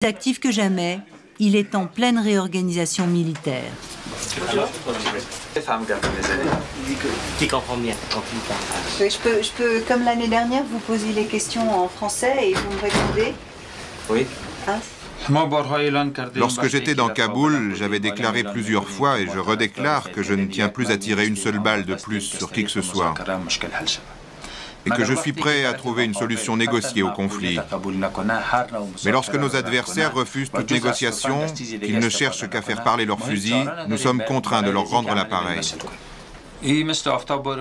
Actif que jamais, il est en pleine réorganisation militaire. Qui comprend bien quand il parle. Je peux, comme l'année dernière, vous poser les questions en français et vous me répondez. Oui. Hein? Lorsque j'étais dans Kaboul, j'avais déclaré plusieurs fois et je redéclare que je ne tiens plus à tirer une seule balle de plus sur qui que ce soit. Et que je suis prêt à trouver une solution négociée au conflit. Mais lorsque nos adversaires refusent toute négociation, qu'ils ne cherchent qu'à faire parler leurs fusils, nous sommes contraints de leur rendre l'appareil.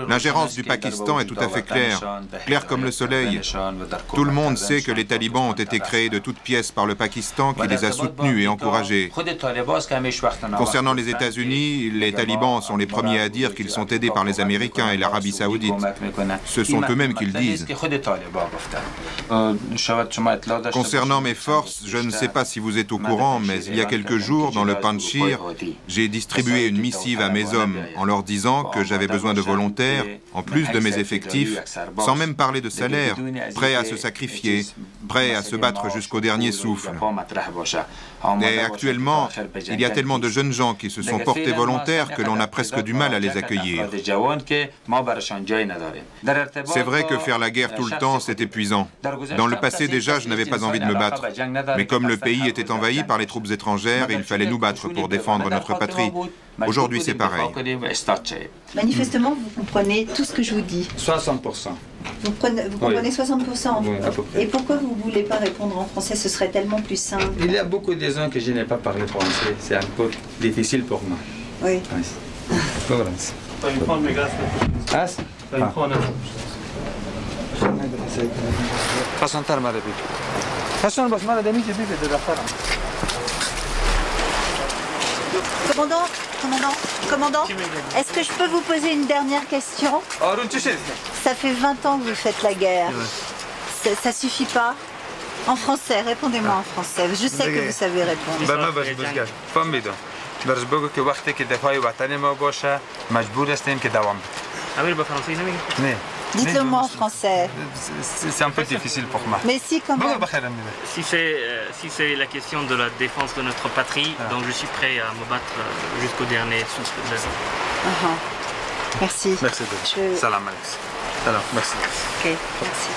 L'ingérence du Pakistan est tout à fait claire, claire comme le soleil. Tout le monde sait que les talibans ont été créés de toutes pièces par le Pakistan qui les a soutenus et encouragés. Concernant les États-Unis, les talibans sont les premiers à dire qu'ils sont aidés par les Américains et l'Arabie saoudite. Ce sont eux-mêmes qui le disent. Concernant mes forces, je ne sais pas si vous êtes au courant, mais il y a quelques jours, dans le Panjshir, j'ai distribué une missive à mes hommes en leur disant que j'avais besoin de volontaires, en plus de mes effectifs, sans même parler de salaire, prêts à se sacrifier, prêts à se battre jusqu'au dernier souffle. Et actuellement, il y a tellement de jeunes gens qui se sont portés volontaires que l'on a presque du mal à les accueillir. C'est vrai que faire la guerre tout le temps, c'est épuisant. Dans le passé déjà, je n'avais pas envie de me battre. Mais comme le pays était envahi par les troupes étrangères, il fallait nous battre pour défendre notre patrie. Aujourd'hui, c'est pareil. Manifestement, vous comprenez tout ce que je vous dis. 60%. Vous comprenez 60%? Oui, à peu près. Et pourquoi vous ne voulez pas répondre en français? Ce serait tellement plus simple. Il y a beaucoup de gens que je n'ai pas parlé français. C'est un peu difficile pour moi. Oui. Commandant, est-ce que je peux vous poser une dernière question? Ça fait 20 ans que vous faites la guerre. Ça suffit pas? En français, répondez-moi en français. Je sais que vous savez répondre. Dites-le moi en français. C'est un peu difficile pour moi. Mais si, quand même. Si c'est la question de la défense de notre patrie, donc je suis prêt à me battre jusqu'au dernier souffle. Merci. Merci. Salam alaikum. Salam, merci. Ok, merci.